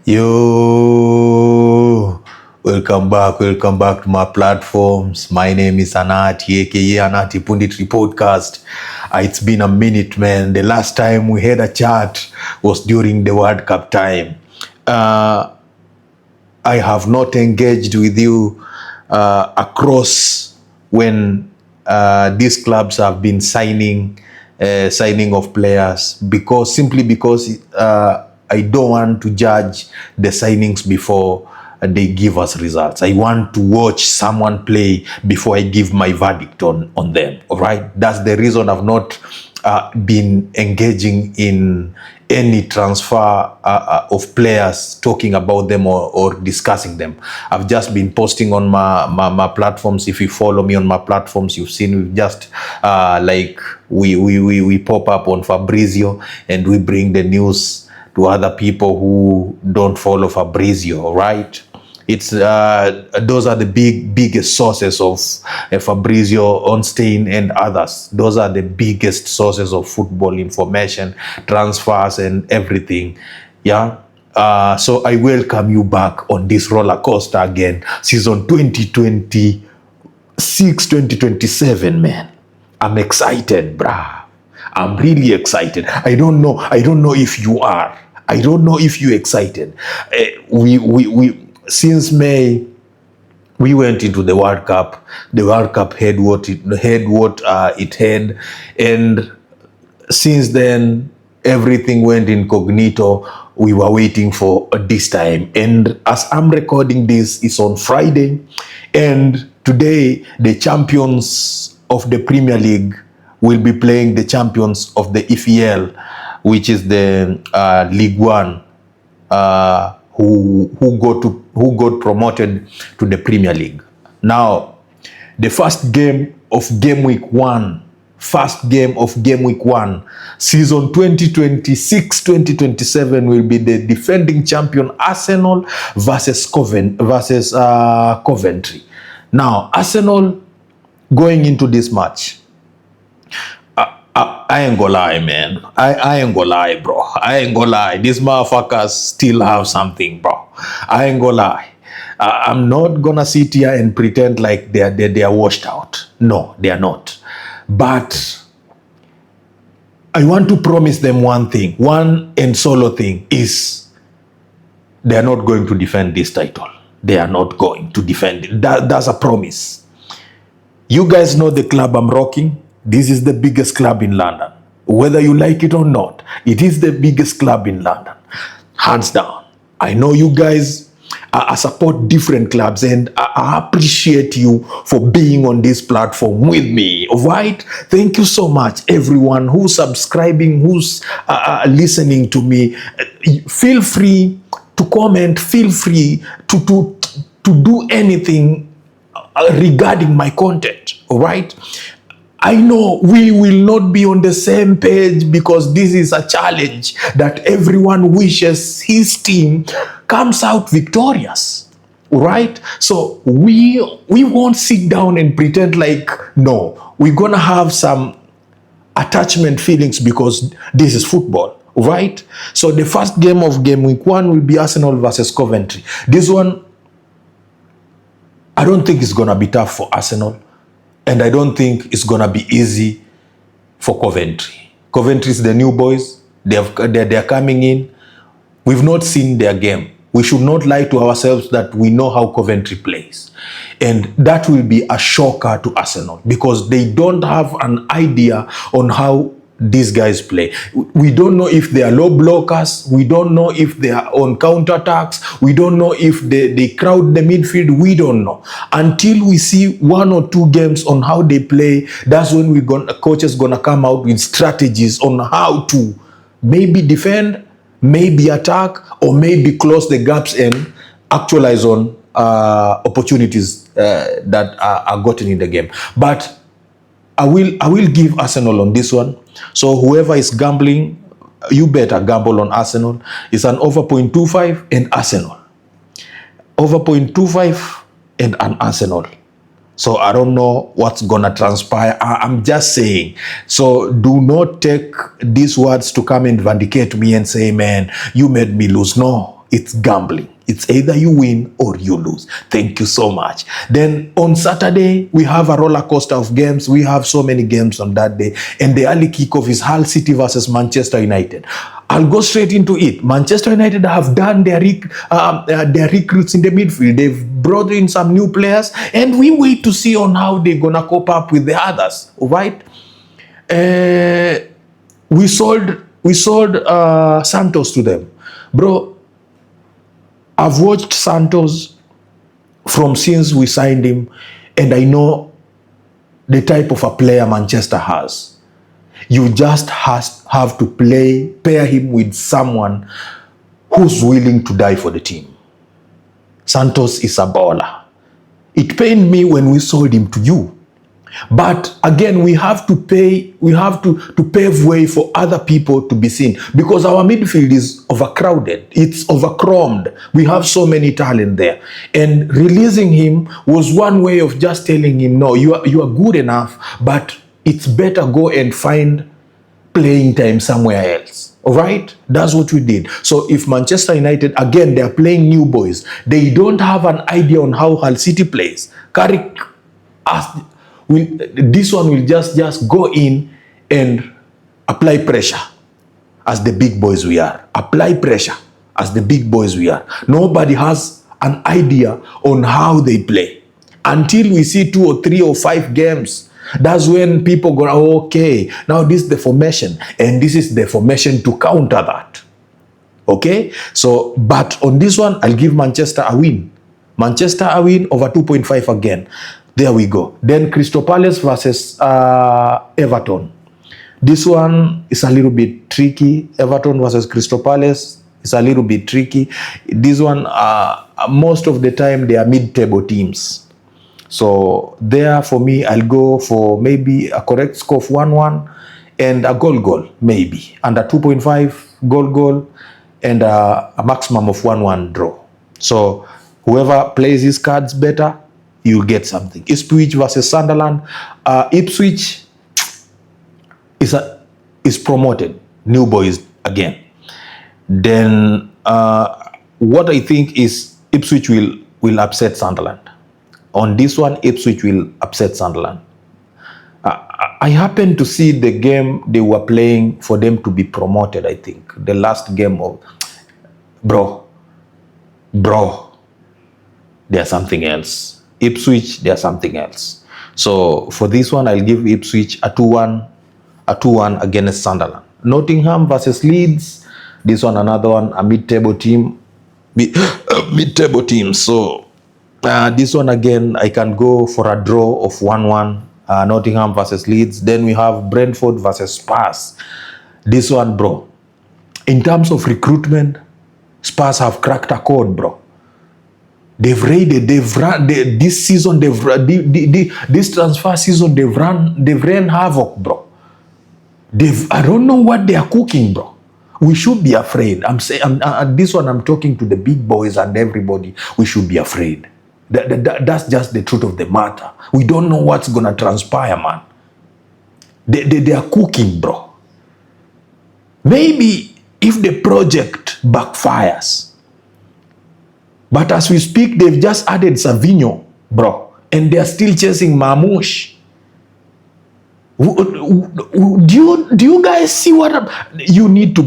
Yo, welcome back to my platforms. My name is Anati, aka Anati Punditry Podcast. It's been a minute, man. The last time we had a chat was during the World Cup time. I have not engaged with you across when these clubs have been signing of players simply because I don't want to judge the signings before they give us results. I want to watch someone play before I give my verdict on them. All right, that's the reason I've not been engaging in any transfer of players, talking about them or discussing them. I've just been posting on my platforms. If you follow me on my platforms, you've seen we've just we pop up on Fabrizio and we bring the news to other people who don't follow Fabrizio, right? It's those are the biggest sources of Fabrizio Onstein and others. Those are the biggest sources of football information, transfers, and everything. Yeah. So I welcome you back on this roller coaster again, season 2026, 2027, man. I'm excited, bruh. I'm really excited. I don't know if you are. I don't know if you're excited. We since May, we went into the World Cup. The World Cup had what it had, and since then everything went incognito. We were waiting for this time, and as I'm recording this, it's on Friday, and today the champions of the Premier League will be playing the champions of the EFL, which is the League One, who got promoted to the Premier League. Now, the first game of game week one, season 2026-2027 will be the defending champion Arsenal versus Coventry. Now, Arsenal going into this match, I ain't gonna lie, man. I ain't gonna lie, bro. I ain't gonna lie. These motherfuckers still have something, bro. I ain't gonna lie. I'm not gonna sit here and pretend like they are washed out. No, they are not. But I want to promise them one thing. One and solo thing is they are not going to defend this title. They are not going to defend it. That's a promise. You guys know the club I'm rocking. This is the biggest club in London. Whether you like it or not, it is the biggest club in London. Hands down. I know you guys support different clubs, and I appreciate you for being on this platform with me. Right? Thank you so much, everyone who's subscribing, who's listening to me. Feel free to comment. Feel free to do anything regarding my content. All right? I know we will not be on the same page because this is a challenge that everyone wishes his team comes out victorious, right? So we won't sit down and pretend like, no, we're gonna have some attachment feelings because this is football, right? So the first game of game week one will be Arsenal versus Coventry. This one, I don't think it's gonna be tough for Arsenal. And I don't think it's going to be easy for Coventry. Coventry is the new boys. They're coming in. We've not seen their game. We should not lie to ourselves that we know how Coventry plays. And that will be a shocker to Arsenal because they don't have an idea on how these guys play. We don't know if they are low blockers. We don't know if they are on counterattacks. We don't know if they crowd the midfield. We don't know. Until we see one or two games on how they play, that's when coach is gonna come out with strategies on how to maybe defend, maybe attack, or maybe close the gaps and actualize on opportunities that are gotten in the game. But I will give Arsenal on this one. So whoever is gambling, you better gamble on Arsenal. It's an over 0.25 and Arsenal. Over 0.25 and an Arsenal. So I don't know what's gonna transpire. I'm just saying. So do not take these words to come and vindicate me and say, man, you made me lose. No, It's gambling. It's either you win or you lose. Thank you so much. Then on Saturday, we have a roller coaster of games. We have so many games on that day. And the early kickoff is Hull City versus Manchester United. I'll go straight into it. Manchester United have done their recruits in the midfield. They've brought in some new players, and we wait to see on how they're gonna cope up with the others. All right? We sold Santos to them, bro. I've watched Santos from since we signed him, and I know the type of a player Manchester has. You just have to pair him with someone who's willing to die for the team. Santos is a baller. It pained me when we sold him to you. But again, we have to pave way for other people to be seen, because our midfield is overcrowded. It's overcrowded. We have so many talent there. And releasing him was one way of just telling him, no, you are good enough, but it's better go and find playing time somewhere else. All right? That's what we did. So if Manchester United, again, they are playing new boys. They don't have an idea on how Hull City plays. Carrick asked, this one will just go in and apply pressure as the big boys we are. Apply pressure as the big boys we are. Nobody has an idea on how they play. Until we see 2 or 3 or 5 games, that's when people go, okay, now this is the formation, and this is the formation to counter that. Okay? So, but on this one, I'll give Manchester a win. Manchester a win over 2.5 again. There we go. Then Crystal Palace versus Everton. This one is a little bit tricky. Everton versus Crystal Palace is a little bit tricky. This one, most of the time, they are mid-table teams. So there, for me, I'll go for maybe a correct score of 1-1 and a goal, maybe. And a 2.5 goal, and a maximum of 1-1 draw. So whoever plays his cards better, you'll get something. Ipswich versus Sunderland. Ipswich is promoted. New boys again. Then what I think is Ipswich will upset Sunderland. On this one, Ipswich will upset Sunderland. I happened to see the game they were playing for them to be promoted, I think. The last game of... Bro. There's something else. Ipswich, there's something else. So for this one, I'll give Ipswich a 2-1 against Sunderland. Nottingham versus Leeds. This one, another one, a mid-table team. Mid-table team. So this one again, I can go for a draw of 1-1. Nottingham versus Leeds. Then we have Brentford versus Spurs. This one, bro, in terms of recruitment, Spurs have cracked a code, bro. They've raided, this season, this transfer season, they've ran havoc, bro. I don't know what they are cooking, bro. We should be afraid. I'm saying, this one, I'm talking to the big boys and everybody. We should be afraid. That's just the truth of the matter. We don't know what's gonna transpire, man. They are cooking, bro. Maybe if the project backfires, but as we speak, they've just added Savinho, bro, and they're still chasing Marmoush. Do you guys see what you need to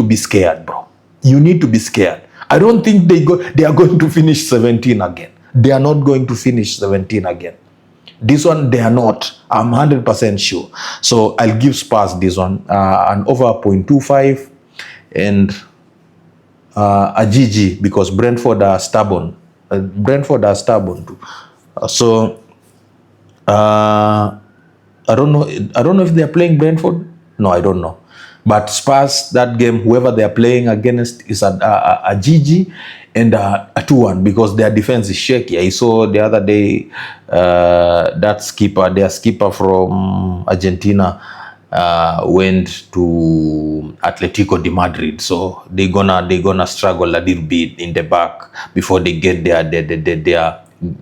be scared, bro. You need to be scared. I don't think they are going to finish 17 again. They are not going to finish 17 again. This one, they are not. I'm 100% sure. So I'll give Spurs this one an over 0.25 and a GG, because Brentford are stubborn. Brentford are stubborn too. So I don't know if they are playing Brentford. No, I don't know. But Spurs, that game, whoever they are playing against is a GG and a 2-1, because their defense is shaky. I saw the other day their skipper from Argentina went to Atletico de Madrid, so they're gonna struggle a little bit in the back before they get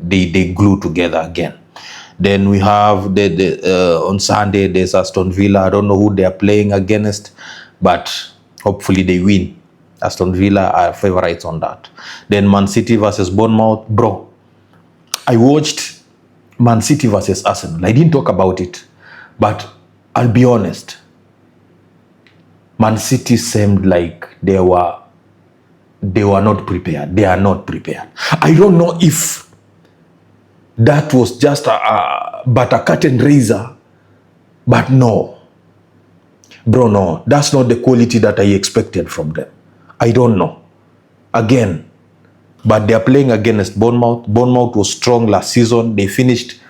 they glue together again. Then we have on Sunday there's Aston Villa. I don't know who they are playing against, but hopefully they win. Aston Villa are favorites on that. Then Man City versus Bournemouth. Bro, I watched Man City versus Arsenal. I didn't talk about it, but I'll be honest. Man City seemed like they were not prepared. They are not prepared. I don't know if that was just but a curtain raiser, but no. Bro, no. That's not the quality that I expected from them. I don't know. Again, but they are playing against Bournemouth. Bournemouth was strong last season. They finished,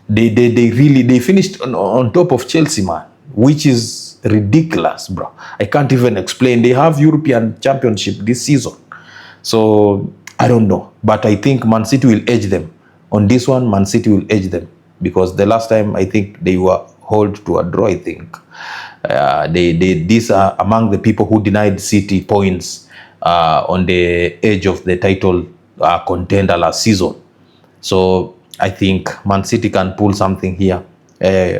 they finished on top of Chelsea, man, which is ridiculous, bro. I can't even explain. They have European Championship this season. So, I don't know. But I think Man City will edge them. On this one, Man City will edge them. Because the last time, I think they were held to a draw, I think. These are among the people who denied City points on the edge of the title contender last season. So I think Man City can pull something here,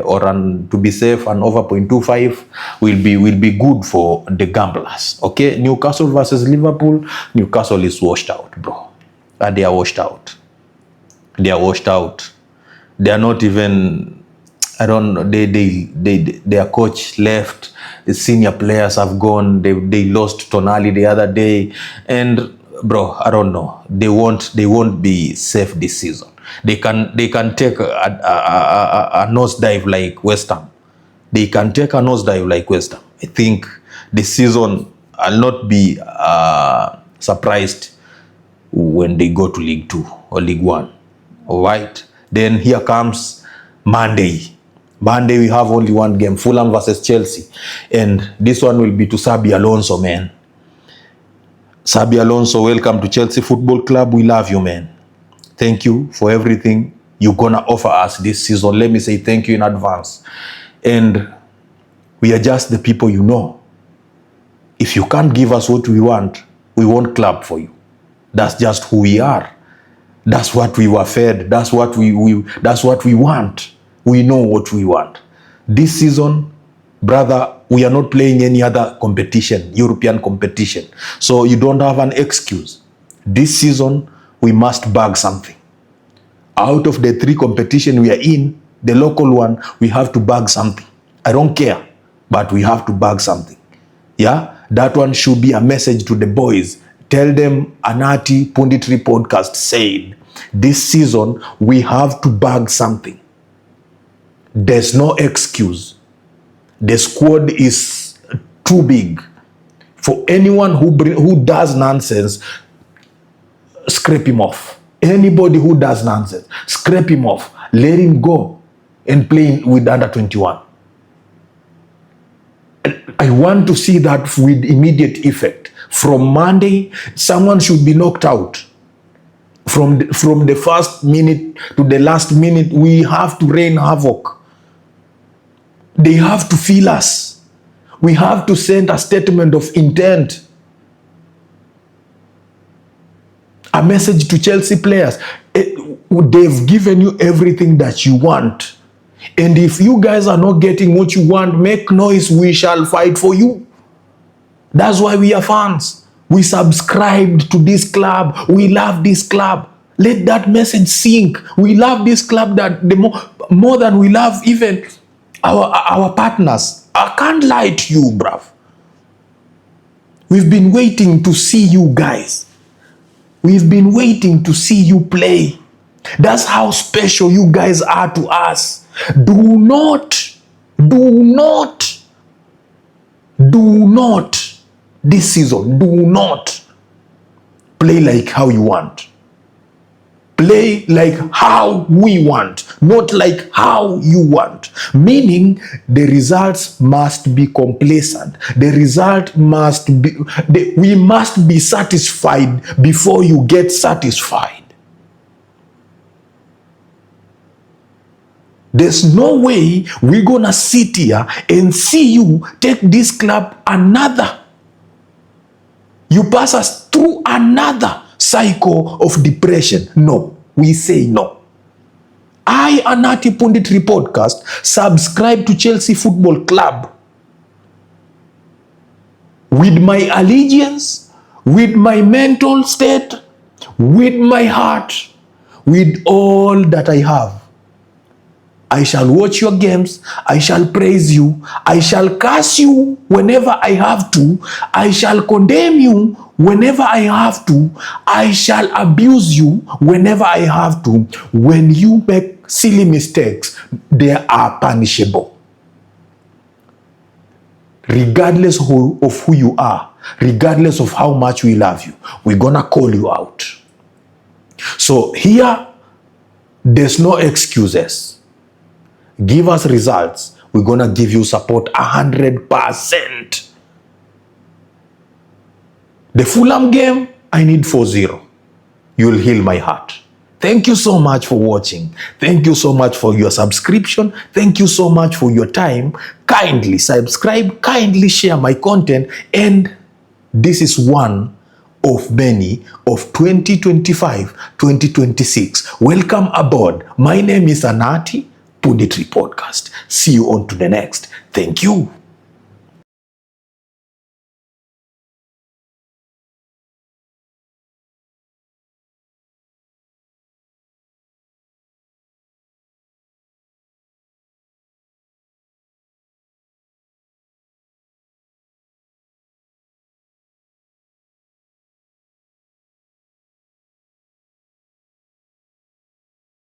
or to be safe, an over 0.25 will be good for the gamblers. Okay, Newcastle versus Liverpool. Newcastle is washed out, bro. They are washed out. They are washed out. They are not even. I don't know. Their coach left. The senior players have gone. They lost Tonali the other day, and bro, I don't know. They won't be safe this season. They can take a nosedive like West Ham. They can take a nosedive like West Ham. I think this season I'll not be surprised when they go to League 2 or League 1. All right. Then here comes Monday. Monday we have only one game, Fulham versus Chelsea. And this one will be to Xabi Alonso, man. Xabi Alonso, welcome to Chelsea Football Club. We love you, man. Thank you for everything you're gonna offer us this season. Let me say thank you in advance. And we are just the people you know. If you can't give us what we won't clap for you. That's just who we are. That's what we were fed. That's what we want. We know what we want. This season, brother, we are not playing any other competition, European competition. So you don't have an excuse. This season, we must bag something. Out of the 3 competition we are in, the local one, we have to bag something. I don't care, but we have to bag something. Yeah? That one should be a message to the boys. Tell them Anati Punditry Podcast said, this season, we have to bag something. There's no excuse. The squad is too big. For anyone who does nonsense, scrape him off. Anybody who does nonsense, scrape him off. Let him go and play with under 21. I want to see that with immediate effect. From Monday, someone should be knocked out. From the first minute to the last minute, we have to rain havoc. They have to feel us. We have to send a statement of intent. A message to Chelsea players. They've given you everything that you want. And if you guys are not getting what you want, make noise. We shall fight for you. That's why we are fans. We subscribed to this club. We love this club. Let that message sink. We love this club that more than we love even our partners. I can't lie to you, bruv. We've been waiting to see you guys. We've been waiting to see you play. That's how special you guys are to us. Do not this season, do not play like how you want. Play like how we want, not like how you want. Meaning, the results must be complacent. The result must be, we must be satisfied before you get satisfied. There's no way we're gonna sit here and see you take this club another. You pass us through another cycle of depression. No, we say no. I, Anati Punditry Podcast, subscribe to Chelsea Football Club with my allegiance with my mental state, with my heart, with all that I have. I shall watch your games. I shall praise you. I shall curse you whenever I have to. I shall condemn you whenever I have to. I shall abuse you whenever I have to. When you make silly mistakes, they are punishable. Regardless of who you are, regardless of how much we love you, we're gonna call you out. So here, there's no excuses. Give us results. We're gonna give you support 100%. The Fulham game, I need 4-0. You'll heal my heart. Thank you so much for watching. Thank you so much for your subscription. Thank you so much for your time. Kindly subscribe, kindly share my content, and this is one of many of 2025-2026. Welcome aboard. My name is Anati, Punditry Podcast. See you on to the next. Thank you.